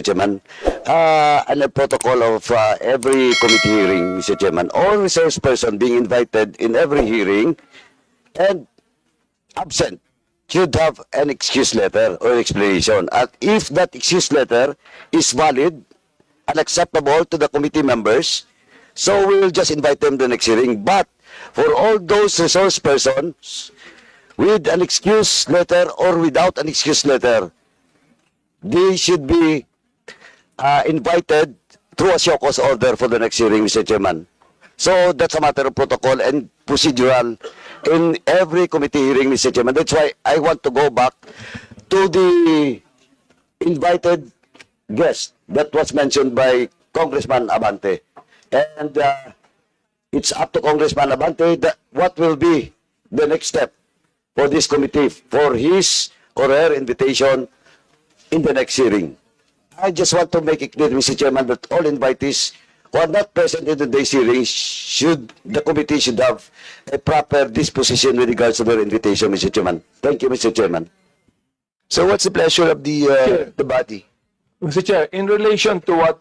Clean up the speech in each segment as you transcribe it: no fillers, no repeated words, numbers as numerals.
Chairman, and a protocol of every committee hearing, Mr. Chairman, all resource person being invited in every hearing and absent should have an excuse letter or explanation. And if that excuse letter is valid and acceptable to the committee members, so we will just invite them to the next hearing. But for all those resource persons with an excuse letter or without an excuse letter, they should be invited through a show cause order for the next hearing, Mr. Chairman. So that's a matter of protocol and procedural in every committee hearing, Mr. Chairman. That's why I want to go back to the invited guest that was mentioned by Congressman Abante. And it's up to Congressman Abante that what will be the next step for this committee, for his or her invitation in the next hearing. I just want to make it clear, Mr. Chairman, that all invitees who are not present in today's hearing the committee should have a proper disposition with regards to their invitation, Mr. Chairman. Thank you, Mr. Chairman. So what's the pleasure of the body? Mr. Chair, in relation to what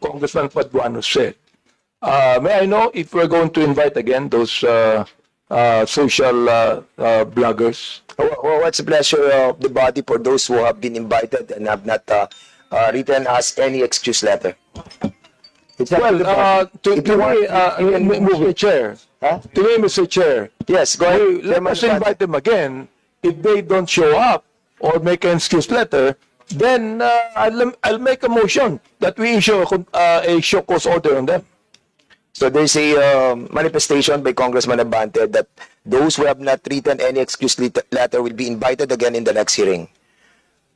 Congressman Paduano said, may I know if we're going to invite again those social bloggers? What's the pleasure of the body for those who have been invited and have not written us any excuse letter? It's up to the body. Mr. Chair, to me, Mr. Chair, Yes, go ahead. let us invite them again. If they don't show up or make an excuse letter, then I'll make a motion that we issue a show cause order on them. So there's a manifestation by Congressman Abante that those who have not written any excuse letter will be invited again in the next hearing.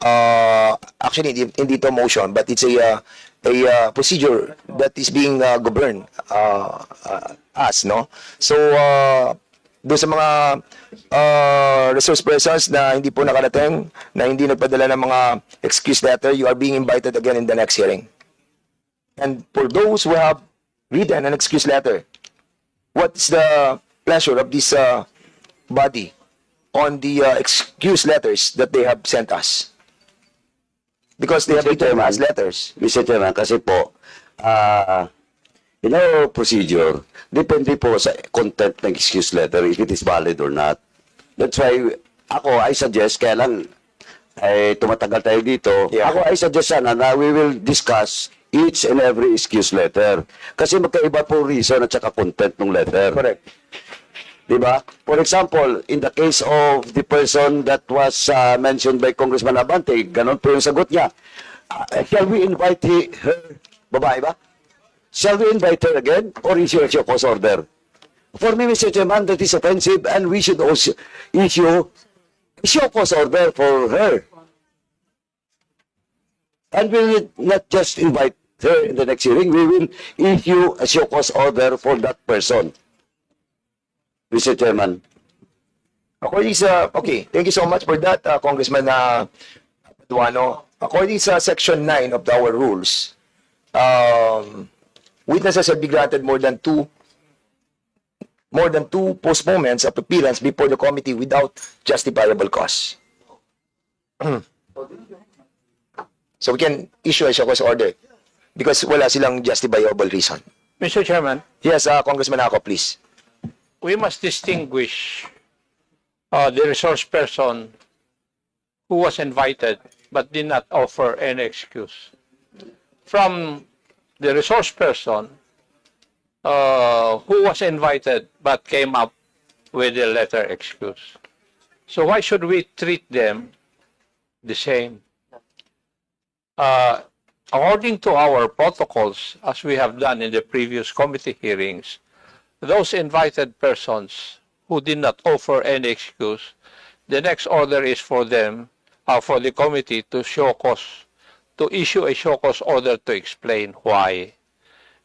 Actually, hindi ito motion, but it's a procedure that is being governed as, no? So, doon sa mga resource persons na hindi po nakarating, na hindi nagpadala ng mga excuse letter, you are being invited again in the next hearing. And for those who have written an excuse letter, what is the pleasure of this body on the excuse letters that they have sent us? Because they have written as letters. Mr. Chairman, kasi po, in our procedure, depende po sa content ng excuse letter if it is valid or not. That's why, I suggest, kaya lang, tumatagal tayo dito, Yeah. I suggest sana na we will discuss each and every excuse letter. Kasi magkaiba po reason at saka content ng letter. Correct. Diba? For example, in the case of the person that was mentioned by Congressman Abante, ganon po yung sagot niya. Shall we invite her? Babae ba? Shall we invite her again or issue a show cause order? For me, Mr. Chairman, that is offensive and we should also issue a show cause order for her. And we will not just invite her in the next hearing, we will issue a show cause order for that person. Mr. Chairman. According sa, okay, thank you so much for that, Congressman Paduano. According sa Section 9 of our rules, witnesses shall be granted more than two postponements of appearance before the committee without justifiable cause. So we can issue a show cause order because wala silang justifiable reason. Mr. Chairman, Yes, Congressman Ako, please. we must distinguish the resource person who was invited but did not offer any excuse from the resource person who was invited but came up with a letter excuse. So why should we treat them the same? According to our protocols, as we have done in the previous committee hearings, those invited persons who did not offer any excuse, the next order is for them, for the committee to issue a show cause order to explain why.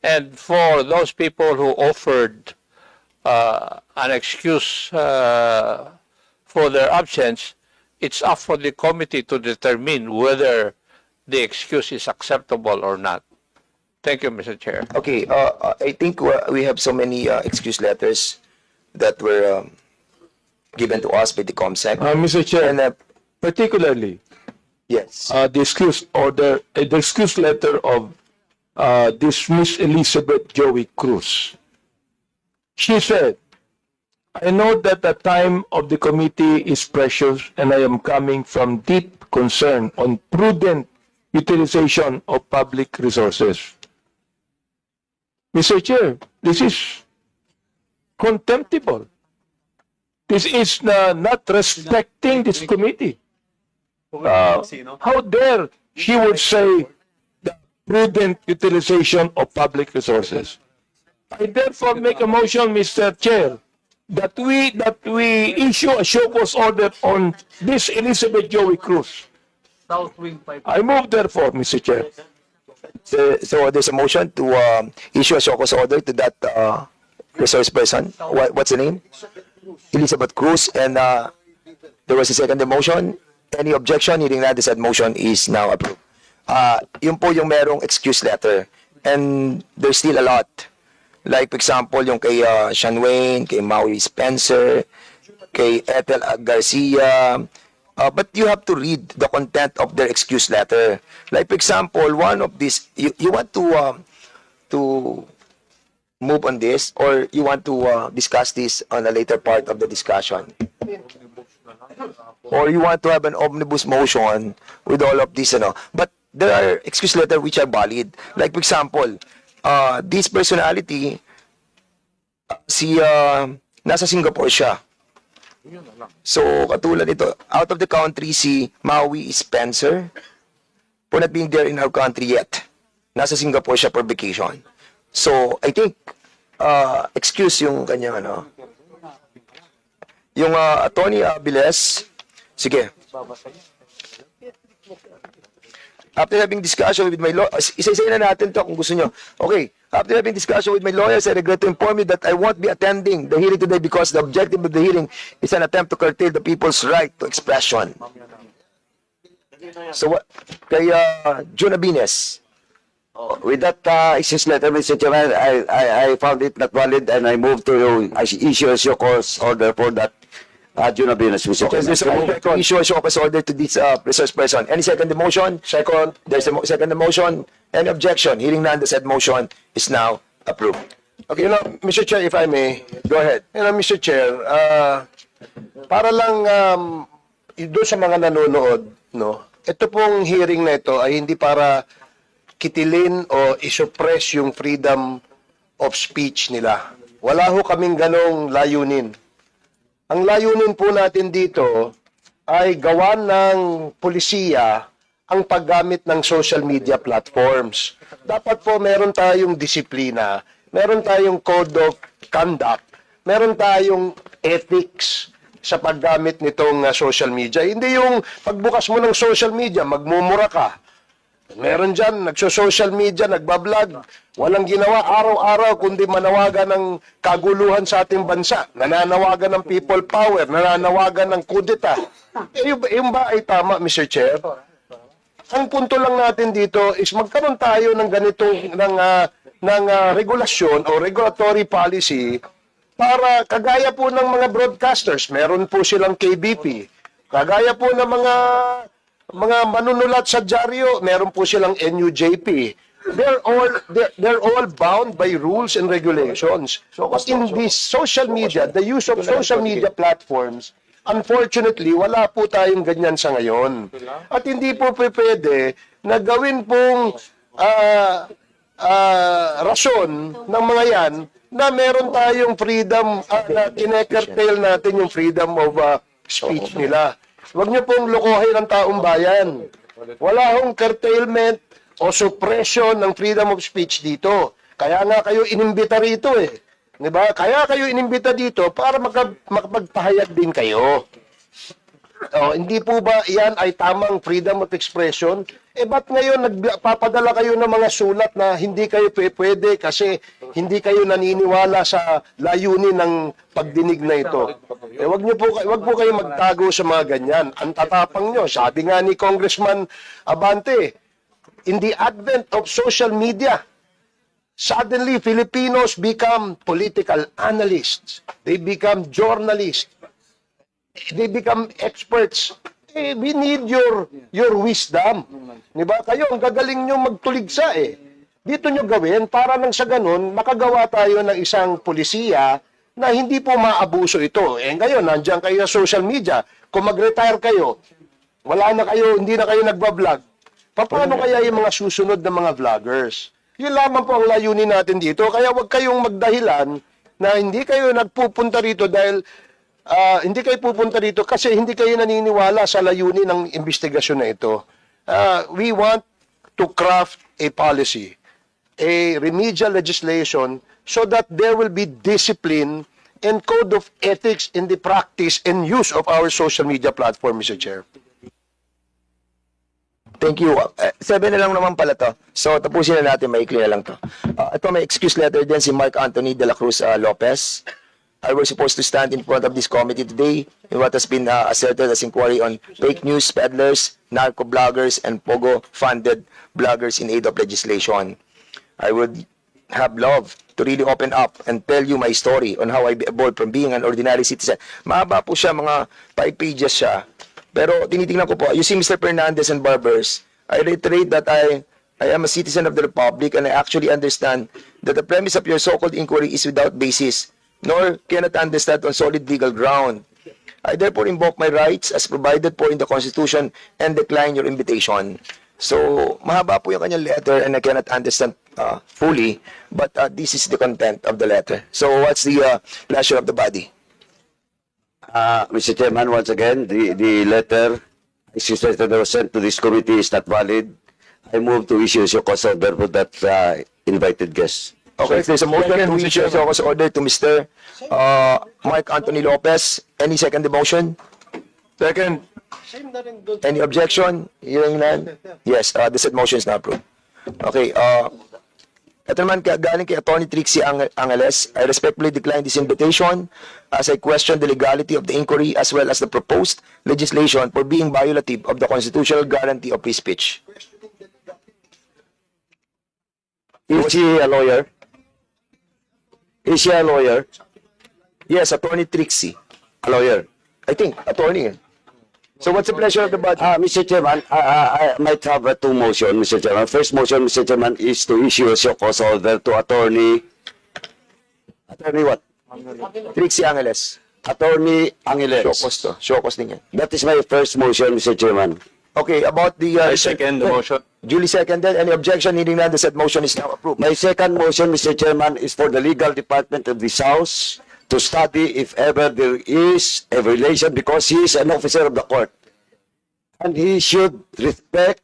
And for those people who offered an excuse for their absence, it's up for the committee to determine whether the excuse is acceptable or not. Thank you, Mr. Chair. Okay, I think we have so many excuse letters that were given to us by the COMSEC. Mr. Chair, And particularly Yes. the excuse order, the excuse letter of this Miss Elizabeth Joey Cruz. She said, I know that the time of the committee is precious and I am coming from deep concern on prudent utilization of public resources. Mr. Chair, this is contemptible. This is not respecting this committee. How dare she would say the prudent utilization of public resources? I therefore make a motion, Mr. Chair, that we issue a show cause order on this Elizabeth Joey Cruz. I move therefore, Mr. Chair. So there's a motion to issue a show cause order to that resource person. What's the name? Elizabeth Cruz. And there was a second motion. Any objection? Hearing that, the said motion is now approved. Yun po yung merong excuse letter. And there's still a lot. Like, for example, yung kay Sean Wayne, kay Maui Spencer, kay Ethel Garcia. But you have to read the content of their excuse letter. Like, for example, one of these, you want to move on this, or you want to discuss this on a later part of the discussion? Or you want to have an omnibus motion with all of this, But there are excuse letters which are valid. Like, for example, this personality, nasa Singapore siya. So, katulad ito, out of the country, si Maui Spencer, for not being there in our country yet. Nasa Singapore siya for vacation. So, I think, excuse yung kanyang, yung Attorney Abiles, sige. After having discussion with my lawyer, isa-isa na natin to kung gusto nyo. Okay, after having discussion with my lawyers, I regret to inform you that I won't be attending the hearing today because the objective of the hearing is an attempt to curtail the people's right to expression. So, kay June Abines. With that excuse letter, Mr. Chairman, I found it not valid and I move to issue a show cause order for that June Abinas, Mr. Okay, there's a Chairman. motion to issue a show cause order to this resource person. Any second motion? Second. There's a second motion. Any objection? Hearing none, the said motion is now approved. Okay, Mr. Chair, if I may, Go ahead. Mr. Chair, para lang doon sa mga nanonood, ito pong hearing na ito ay hindi para kitilin o isuppress yung freedom of speech nila. Wala ho kaming ganong layunin. Ang layunin po natin dito ay gawan ng pulisiya ang paggamit ng social media platforms. Dapat po meron tayong disiplina, meron tayong code of conduct, meron tayong ethics sa paggamit nitong social media. Hindi yung pagbukas mo ng social media, magmumura ka. Meron dyan, nagso-social media, nagbablog, walang ginawa araw-araw kundi manawagan ng kaguluhan sa ating bansa, nananawagan ng people power, nananawagan ng kudeta. Yung ba ay tama, Mr. Chair? Ang punto lang natin dito is magkaroon tayo ng ganitong ng regulasyon o regulatory policy para kagaya po ng mga broadcasters, meron po silang KBP. Kagaya po ng mga manunulat sa dyaryo, meron po silang NUJP. They're all bound by rules and regulations. But in this social media, the use of social media platforms, unfortunately, wala po tayong ganyan sa ngayon. At hindi po pwede na gawin pong rason ng mga yan na meron tayong freedom, na kine-curtail natin yung freedom of speech nila. Huwag niyo pong lokohin ang taong bayan. Wala hong curtailment o suppression ng freedom of speech dito. Kaya nga kayo inimbita rito eh. Diba? Kaya kayo inimbita dito para makapagpahayag din kayo. Hindi po ba yan ay tamang freedom of expression? Ba't ngayon nagpapadala kayo ng mga sulat na hindi kayo pwede kasi hindi kayo naniniwala sa layunin ng pagdinig na ito? Wag po kayo magtago sa mga ganyan. Ang tatapang nyo. Sabi nga ni Congressman Abante, in the advent of social media, suddenly Filipinos become political analysts. They become journalists. They become experts. We need your wisdom. Di ba? Kayo, ang gagaling nyo magtuligsa eh. Dito nyo gawin para nang sa ganun, makagawa tayo ng isang pulisiya na hindi po maabuso ito. Eh ngayon, nandiyan kayo sa social media. Kung mag-retire kayo, wala na kayo, hindi na kayo nagbablog. Paano kaya yung mga susunod na mga vloggers? Yun lamang po ang layunin natin dito. Kaya wag kayong magdahilan na hindi kayo nagpupunta rito dahil hindi kayo pupunta dito kasi hindi kayo naniniwala sa layunin ng investigasyon na ito. We want to craft a policy, a remedial legislation so that there will be discipline and code of ethics in the practice and use of our social media platform, Mr. Chair. Thank you. 7 na lang naman pala to. So, tapusin na natin, maikli na lang to. Ito may excuse letter din si Mark Anthony de la Cruz Lopez. I was supposed to stand in front of this committee today in what has been asserted as inquiry on fake news peddlers, narco-bloggers, and Pogo-funded bloggers in aid of legislation. I would have loved to really open up and tell you my story on how I evolved from being an ordinary citizen. Mahaba po siya, mga 5 pages siya. Pero tinitingnan ko po, you see Mr. Fernandez and Barbers, I reiterate that I am a citizen of the Republic and I actually understand that the premise of your so-called inquiry is without basis, nor cannot understand on solid legal ground. I therefore invoke my rights as provided for in the Constitution and decline your invitation. So, mahaba po yung kanyang letter and I cannot understand fully, but this is the content of the letter. So, what's the pleasure of the body? Mr. Chairman, once again, the letter that was sent to this committee is not valid. I move to issue a cause order for that invited guest. Okay, if there's a motion to issue a cause order to Mr. Mark Anthony Lopez, any second the motion? Second. Any objection? Hearing none? Yes, the said motion is now approved. Okay, ito naman galing kay Attorney Trixie Angeles. I respectfully decline this invitation as I question the legality of the inquiry as well as the proposed legislation for being violative of the constitutional guarantee of free speech. Is she a lawyer? Is she a lawyer? Yes, Attorney Trixie. A lawyer. I think, attorney. So what's the pleasure of the body? Mr. Chairman, I might have two motions, Mr. Chairman. First motion, Mr. Chairman, is to issue a show cause order to Attorney what? Trixie Angeles. Attorney Angeles. Show cause din yan. That is my first motion, Mr. Chairman. Okay, about the... Second the motion. Duly seconded. Any objection? Hearing none, the said motion is now approved. My second motion, Mr. Chairman, is for the legal department of this House to study if ever there is a violation because he is an officer of the court. And he should respect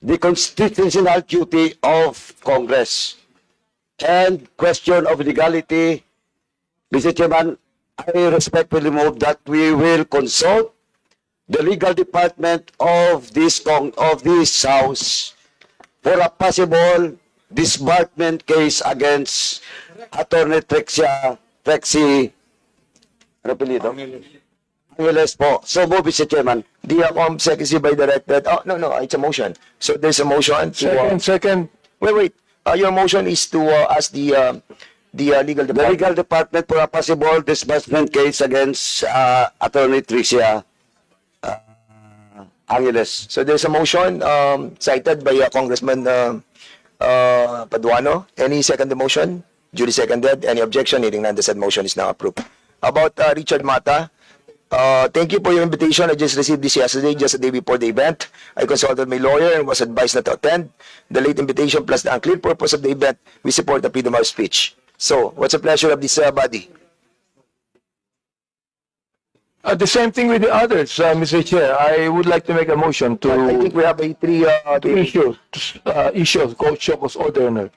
the constitutional duty of Congress. And question of legality, Mr. Chairman, I respectfully move that we will consult the legal department of this House for a possible disbarment case against Attorney Trixie, ano apelyido? Angeles po. So move, Mr. Chairman. The COMSEC is hereby directed. Oh, no, it's a motion. So there's a motion to... Second. Wait. Your motion is to ask the legal The department. legal department for a possible disbursement case against Attorney Trixie Angeles. So there's a motion cited by Congressman Paduano. Any second the motion? Duly seconded. Any objection? Hearing none, the said motion is now approved. About Richard Mata, thank you for your invitation. I just received this yesterday, just a day before the event. I consulted my lawyer and was advised not to attend. The late invitation plus the unclear purpose of the event, we support the freedom of speech. So, what's the pleasure of this body? The same thing with the others, Mr. Chair. I would like to make a motion I think to we have a issue show cause order.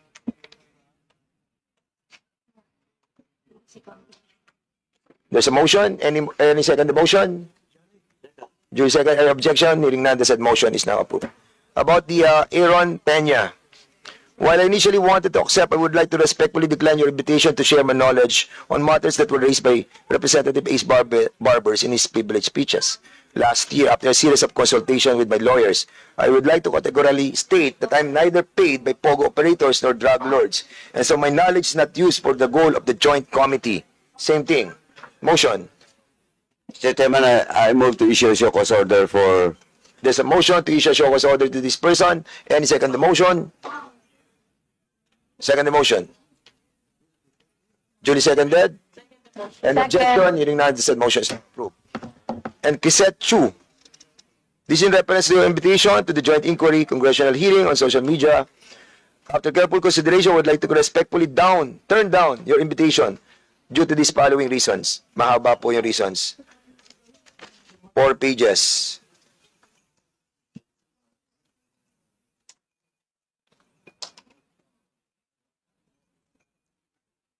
There's a motion. Any second the motion? Duly second. Any objection? Hearing none, the said motion is now approved. About the Aaron Peña. While I initially wanted to accept, I would like to respectfully decline your invitation to share my knowledge on matters that were raised by Representative Ace Barbers in his privileged speeches. Last year, after a series of consultation with my lawyers, I would like to categorically state that I'm neither paid by POGO operators nor drug lords, and so my knowledge is not used for the goal of the joint committee. Same thing. Motion. Mr. Chairman, I move to issue a show cause order for There's a motion to issue a show cause order to this person. Any second the motion? Second the motion. Duly seconded? And objection, hearing none, the said motion is approved. And Kisette Chu. This in reference to your invitation to the joint inquiry congressional hearing on social media. After careful consideration, I would like to respectfully turn down your invitation due to these following reasons. Mahaba po yung reasons. 4 pages.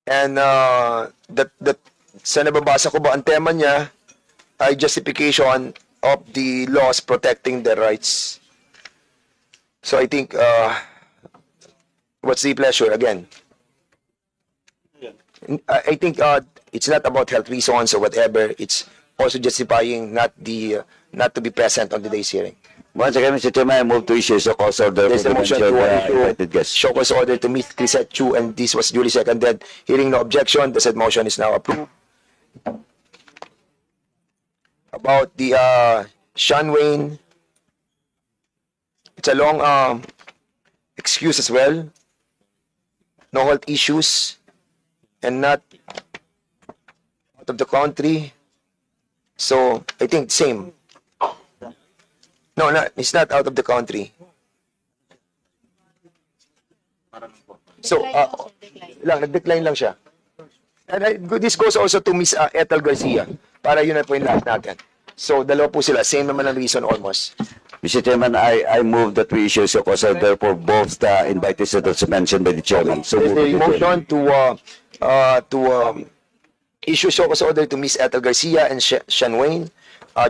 And sa nababasa ko ba, ang tema niya ay justification of the laws protecting their rights. So I think, what's the pleasure again? I think it's not about health reasons or whatever. It's also justifying not to be present on today's hearing. once again, Mr. Chairman, I move to issue a show cause order There's for a the motion mentioned to invited issue guests. show cause order to Ms. Chrisette Chu, and this was duly seconded. Hearing no objection, the said motion is now approved. About the Sean Wayne, it's a long excuse as well. No health issues and not out of the country. So I think same. No, it's not out of the country. So, nag-decline lang siya. And this goes also to Miss Ethel Garcia, para yun na po yung lahat natin. So, dalawa po sila, same naman ang reason almost. Mr. Chairman, I move that we issue a show cause order for both the invitees that was mentioned by the chairman. So There's moved, a Mr. Chairman. motion to issue show cause order to Miss Ethel Garcia and Sean Wayne.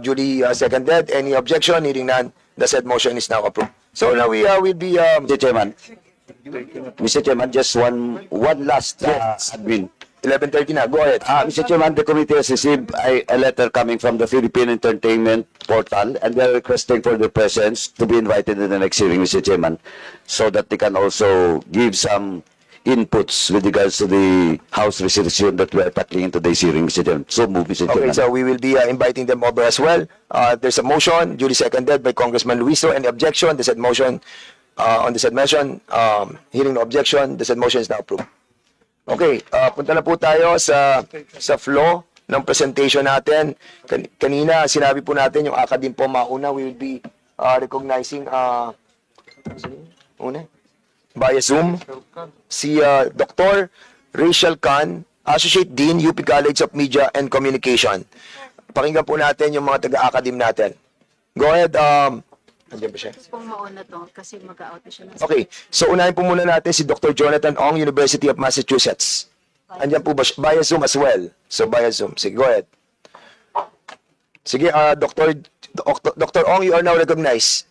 Duly seconded. Any objection? Hearing none, the said motion is now approved. So now we will be Mr. Chairman, just one last Yes. admin. 11:30 na. Go ahead. Mr. Chairman, the committee has received a letter coming from the Philippine Entertainment Portal, and they're requesting for their presence to be invited in the next hearing, Mr. Chairman, so that they can also give some inputs with regards to the House resolution that we're tackling in today's hearing, Mr. Chairman. So move, Mr. Okay, Chairman. so we will be inviting them over as well. There's a motion duly seconded by Congressman Luiso. Any objection? The said motion on the said motion, hearing no objection, the said motion is now approved. Okay, punta na po tayo sa flow ng presentation natin. Kanina, sinabi po natin yung academe po mauna. We will be recognizing via Zoom si Dr. Rachel Khan, Associate Dean, UP College of Media and Communication. Pakinggan po natin yung mga taga-academe natin. Go ahead, andiyan ba siya? Kung mauna to, kasi mag-out na siya. Okay, so unahin po muna natin si Dr. Jonathan Ong, University of Massachusetts. Andiyan po ba siya? Via Zoom as well. So, via Zoom. Sige, go ahead. Sige, Dr. Ong, you are now recognized.